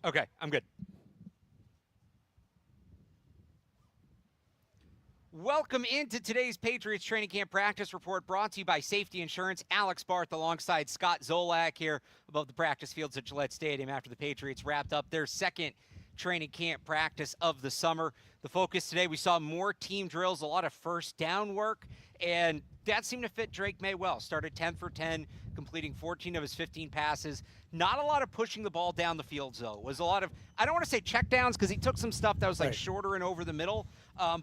Okay, I'm good. Welcome into today's Patriots Training Camp Practice Report, brought to you by Safety Insurance. Alex Barth alongside Scott Zolak here above the practice fields at Gillette Stadium after the Patriots wrapped up their second training camp practice of the summer. The focus today, we saw more team drills, a lot of first down work, and that seemed to fit Drake Maye well. Started 10 for 10, completing 14 of his 15 passes. Not a lot of pushing the ball down the field, though. It was a lot of, I don't want to say checkdowns, because he took some stuff that was like shorter and over the middle,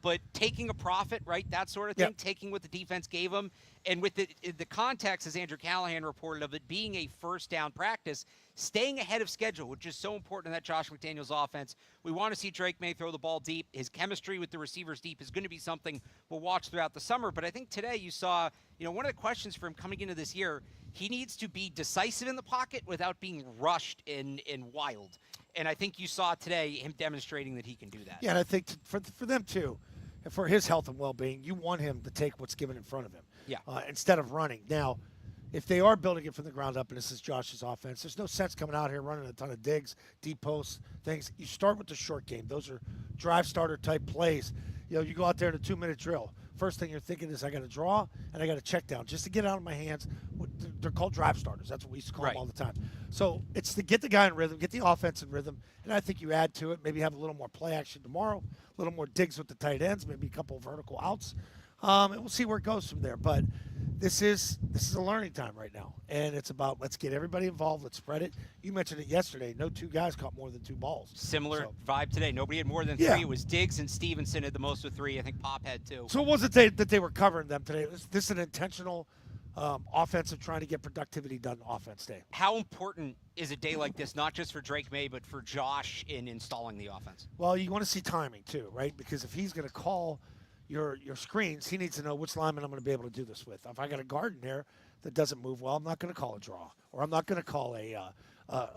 but taking a profit, right, that sort of thing, taking what the defense gave him. And with the context, as Andrew Callahan reported, of it being a first down practice, staying ahead of schedule, which is so important in that Josh McDaniels offense. We want to see Drake Maye throw the ball deep. His chemistry with the receivers deep is going to be something we'll watch throughout the summer. But I think today you saw, one of the questions for him coming into this year, he needs to be decisive in the pocket without being rushed and wild. And I think you saw today him demonstrating that he can do that. Yeah, and I think for them too, and for his health and well-being, you want him to take what's given in front of him instead of running. Now, if they are building it from the ground up, and this is Josh's offense, there's no sense coming out here running a ton of digs, deep posts, things. You start with the short game. Those are drive starter type plays. You go out there in a 2-minute drill. First thing you're thinking is I got to draw and I got to check down just to get out of my hands. They're called drive starters. That's what we used to call them all the time. So it's to get the guy in rhythm, get the offense in rhythm, and I think you add to it. Maybe have a little more play action tomorrow, a little more digs with the tight ends, maybe a couple of vertical outs, and we'll see where it goes from there. But this is a learning time right now, and it's about let's get everybody involved, let's spread it. You mentioned it yesterday. No two guys caught more than 2 balls. Similar vibe today. Nobody had more than 3. It was Diggs and Stevenson had the most with 3. I think Pop had 2. So it wasn't that they were covering them today. This is an intentional offensive trying to get productivity done offense day. How important is a day like this, not just for Drake Maye, but for Josh in installing the offense? Well, you want to see timing too, right? Because if he's going to call your screens, he needs to know which lineman I'm going to be able to do this with. If I got a guard in there that doesn't move well, I'm not going to call a draw, or I'm not going to call a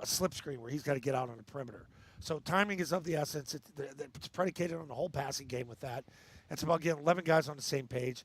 slip screen where he's got to get out on the perimeter. So timing is of the essence. It's predicated on the whole passing game with that. It's about getting 11 guys on the same page,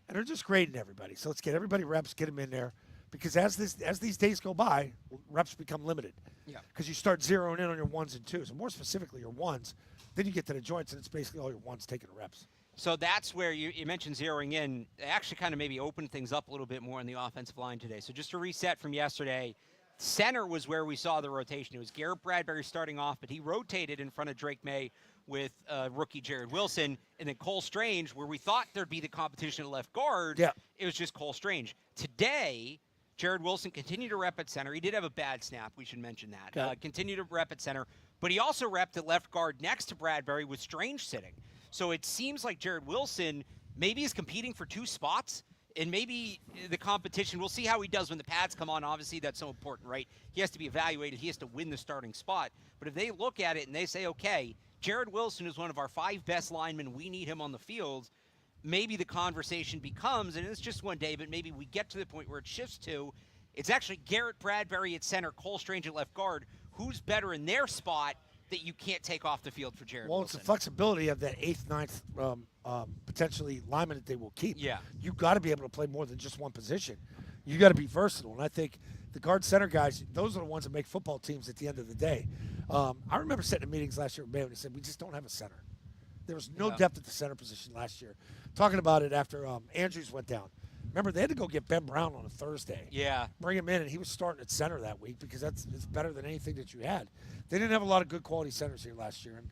and they're just grading everybody. So let's get everybody reps, get them in there, because as these days go by, reps become limited. Yeah. Because you start zeroing in on your 1s and 2s, and more specifically your 1s. Then you get to the joints, and it's basically all your 1s taking the reps. So that's where you mentioned zeroing in. It actually kind of maybe opened things up a little bit more in the offensive line today. So just to reset from yesterday, center was where we saw the rotation. It was Garrett Bradbury starting off, but he rotated in front of Drake Maye with rookie Jared Wilson, and then Cole Strange, where we thought there'd be the competition at left guard. Yeah. It was just Cole Strange. Today, Jared Wilson continued to rep at center. He did have a bad snap. We should mention that. Okay. Continued to rep at center, but he also repped at left guard next to Bradbury with Strange sitting. So it seems like Jared Wilson maybe is competing for 2 spots, and maybe the competition, we'll see how he does when the pads come on. Obviously, that's so important, right? He has to be evaluated. He has to win the starting spot. But if they look at it and they say, okay, Jared Wilson is one of our 5 best linemen. We need him on the field. Maybe the conversation becomes, and it's just one day, but maybe we get to the point where it shifts to, it's actually Garrett Bradbury at center, Cole Strange at left guard. Who's better in their spot that you can't take off the field for Jared Wilson? Well, it's the flexibility of that 8th, 9th potentially lineman that they will keep. Yeah. You've got to be able to play more than just one position. You got to be versatile. And I think the guard center guys, those are the ones that make football teams at the end of the day. I remember sitting in meetings last year with Maye and he said, we just don't have a center. There was no depth at the center position last year. Talking about it after Andrews went down. Remember, they had to go get Ben Brown on a Thursday. Yeah. Bring him in, and he was starting at center that week because it's better than anything that you had. They didn't have a lot of good quality centers here last year, and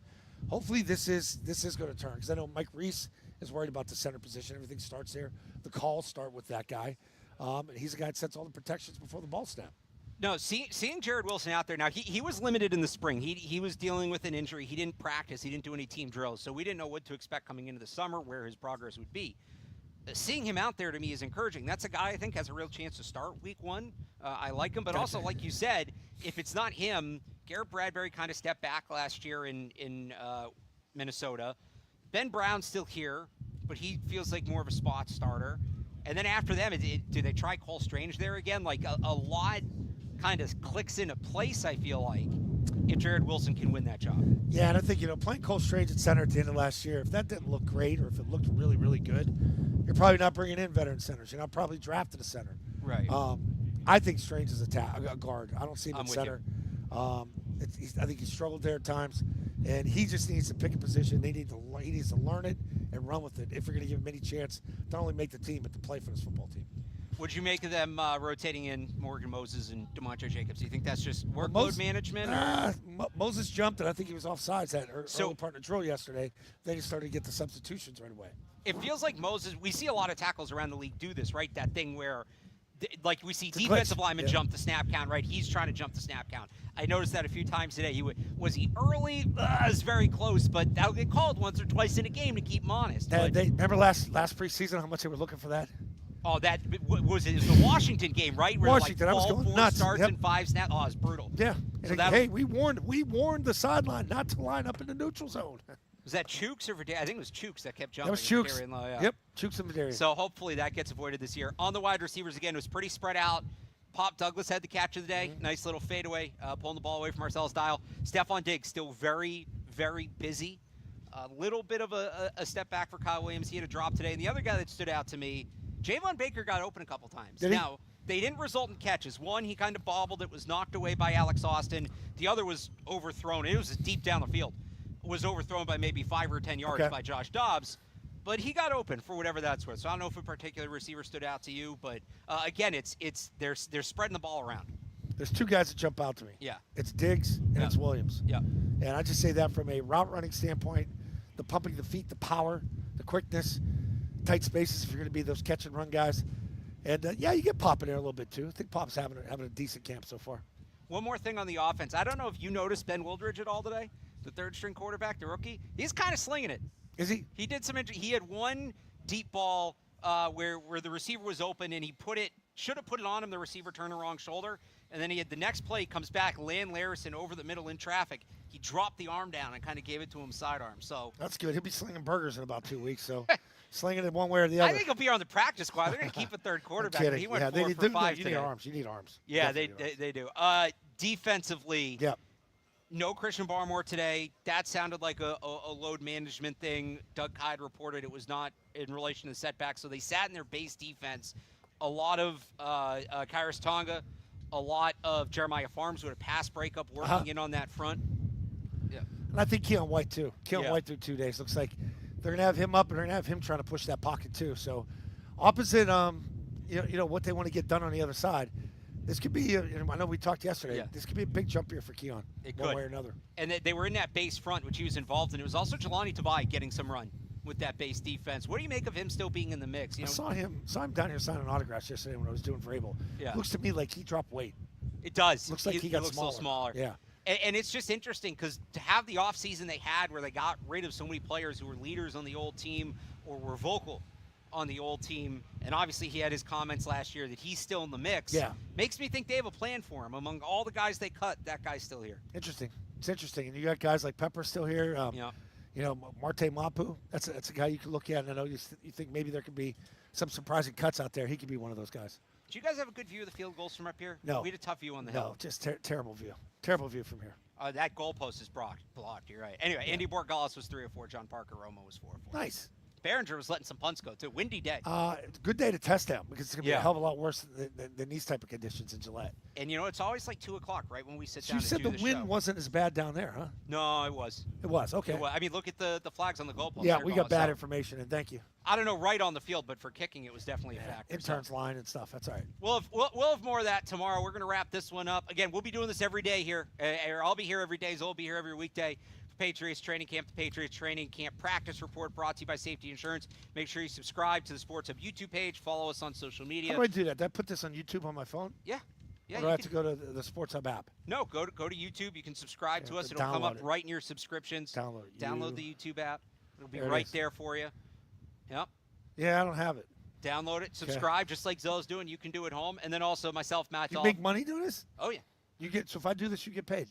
hopefully this is going to turn because I know Mike Reese is worried about the center position. Everything starts there. The calls start with that guy, and he's the guy that sets all the protections before the ball snap. No, seeing Jared Wilson out there now, he was limited in the spring. He was dealing with an injury. He didn't practice. He didn't do any team drills, so we didn't know what to expect coming into the summer, where his progress would be. Seeing him out there to me is encouraging. That's a guy I think has a real chance to start week 1. I like him, but also, like you said, if it's not him, Garrett Bradbury kind of stepped back last year in Minnesota. Ben Brown's still here, but he feels like more of a spot starter. And then after them, do they try Cole Strange there again? Like a lot kind of clicks into place, I feel like, if Jared Wilson can win that job. Yeah, and I think, playing Cole Strange at center at the end of last year, if that didn't look great or if it looked really, really good, you're probably not bringing in veteran centers. You're not probably drafting a center. Right. I think Strange is a guard. I don't see him at center. I think he struggled there at times, and he just needs to pick a position. He needs to learn it and run with it if you're going to give him any chance to not only make the team, but to play for this football team. What'd you make of them rotating in Morgan Moses and DeMontre Jacobs? Do you think that's just workload management? Moses jumped, and I think he was offsides that early part of the drill yesterday. Then he started to get the substitutions right away. It feels like Moses, we see a lot of tackles around the league do this, right? That thing where, like we see defensive linemen jump the snap count, right? He's trying to jump the snap count. I noticed that a few times today. Was he early? It was very close, but that'll get called once or twice in a game to keep him honest. Remember last preseason how much they were looking for that? Oh, that was it. It was the Washington game, right? Where Washington, I was going 4 nuts. starts and 5 snaps. Oh, it's brutal. Yeah. So hey, we warned the sideline not to line up in the neutral zone. Was that Chooks or Vidarian? I think it was Chooks that kept jumping. That was Chooks. Yeah. Yep, Chooks and Vidarian. So hopefully that gets avoided this year. On the wide receivers, again, it was pretty spread out. Pop Douglas had the catch of the day. Mm-hmm. Nice little fadeaway, pulling the ball away from Marcellus Dial. Stephon Diggs still very, very busy. A little bit of a step back for Kyle Williams. He had a drop today. And the other guy that stood out to me, Javon Baker got open a couple times. Now, they didn't result in catches. One, he kind of bobbled. It was knocked away by Alex Austin. The other was overthrown. It was deep down the field. It was overthrown by maybe 5 or 10 yards by Josh Dobbs. But he got open for whatever that's worth. So I don't know if a particular receiver stood out to you. But, again, they're spreading the ball around. There's 2 guys that jump out to me. Yeah. It's Diggs and it's Williams. Yeah. And I just say that from a route running standpoint, the pumping the feet, the power, the quickness, tight spaces if you're going to be those catch and run guys. And, you get Pop in there a little bit too. I think Pop's having a decent camp so far. One more thing on the offense. I don't know if you noticed Ben Wildridge at all today, the third-string quarterback, the rookie. He's kind of slinging it. Is he? He did some. He had one deep ball where the receiver was open, and he should have put it on him. The receiver turned the wrong shoulder, and then he had the next play. He comes back, Lan Larison over the middle in traffic. He dropped the arm down and kind of gave it to him sidearm. So that's good. He'll be slinging burgers in about 2 weeks. So slinging it one way or the other. I think he'll be on the practice squad. They're going to keep a third quarterback. I'm kidding. He went 4 for 5 You today. need arms. You need arms. Yeah, they do. Defensively. Yeah. No Christian Barmore today. That sounded like a load management thing. Doug Kyde reported it was not in relation to setbacks. So they sat in their base defense. A lot of Kairos Tonga, a lot of Jeremiah Farms with a pass breakup working in on that front. Yeah. And I think Keon White, too. Keon White through 2 days. Looks like they're going to have him up, and they're going to have him trying to push that pocket, too. So opposite, what they want to get done on the other side. This could be, I know we talked yesterday, this could be a big jump here for Keon, one way or another. And they were in that base front, which he was involved in. It was also Jelani Tavai getting some run with that base defense. What do you make of him still being in the mix? I saw him down here signing autographs yesterday when I was doing Vrabel. Yeah. Looks to me like he dropped weight. It does. Looks like he got looks a little smaller. Yeah. And it's just interesting because to have the offseason they had where they got rid of so many players who were leaders on the old team or were vocal on the old team, and obviously he had his comments last year that he's still in the mix. Yeah. Makes me think they have a plan for him. Among all the guys they cut, that guy's still here. Interesting. It's interesting. And you got guys like Pepper still here. Marte Mapu, that's a guy you can look at, and I know you think maybe there could be some surprising cuts out there. He could be one of those guys. Do you guys have a good view of the field goals from up here? No. We had a tough view on the hill. No, just terrible view. Terrible view from here. That goalpost is blocked. You're right. Anyway, Andy Borgalis was 3 of 4. John Parker Romo was 4 of 4. Nice. Behringer was letting some punts go, too. Windy day. Good day to test them because it's going to be a hell of a lot worse than these type of conditions in Gillette. And, it's always like 2 o'clock, right, when we sit down You said and do the the wind show. wasn't as bad down there, huh? No, it was. It was, okay. I mean, look at the flags on the goalpost. Yeah, we got bad information, and thank you. I don't know right on the field, but for kicking, it was definitely a factor. Interns line and stuff. That's all right. We'll have more of that tomorrow. We're going to wrap this one up. Again, we'll be doing this every day here. I'll be here every day. Zoe will be here every weekday. Patriots Training Camp, the Patriots Training Camp Practice Report brought to you by Safety Insurance. Make sure you subscribe to the Sports Hub YouTube page. Follow us on social media. How do I do that? Did I put this on YouTube on my phone? Yeah. Or do I have to go to the Sports Hub app? No, go to YouTube. You can subscribe to us. It'll come up right in your subscriptions. Download the YouTube app. It'll be right there for you. Yep. Yeah, I don't have it. Download it. Subscribe, just like Zoe's doing. You can do it home. And then also myself, Matt You make money doing this? Oh, yeah. So if I do this, you get paid?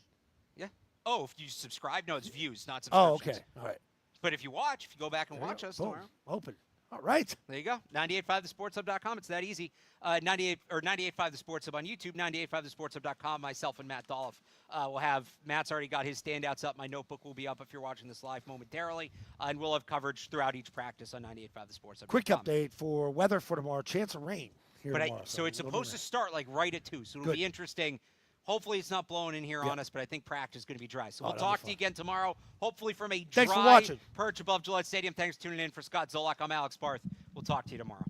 Yeah. Oh, if you subscribe? No, it's views, not subscriptions. Oh, okay. All right. But if you go back and watch us tomorrow. Open. All right. There you go. 985thesportshub.com. It's that easy. 98.5 The Sports Hub on YouTube, 985thesportshub.com. Myself and Matt Dolph will have. Matt's already got his standouts up. My notebook will be up if you're watching this live momentarily. And we'll have coverage throughout each practice on 985thesportshub.com. Quick update for weather for tomorrow. Chance of rain here tomorrow. So it's supposed to start like right at 2. So it'll be interesting. Hopefully it's not blowing in here on us, but I think practice is going to be dry. So we'll that'll talk be to you again tomorrow, hopefully from a Thanks for dry watching. perch above Gillette Stadium. Thanks for tuning in. For Scott Zolak, I'm Alex Barth. We'll talk to you tomorrow.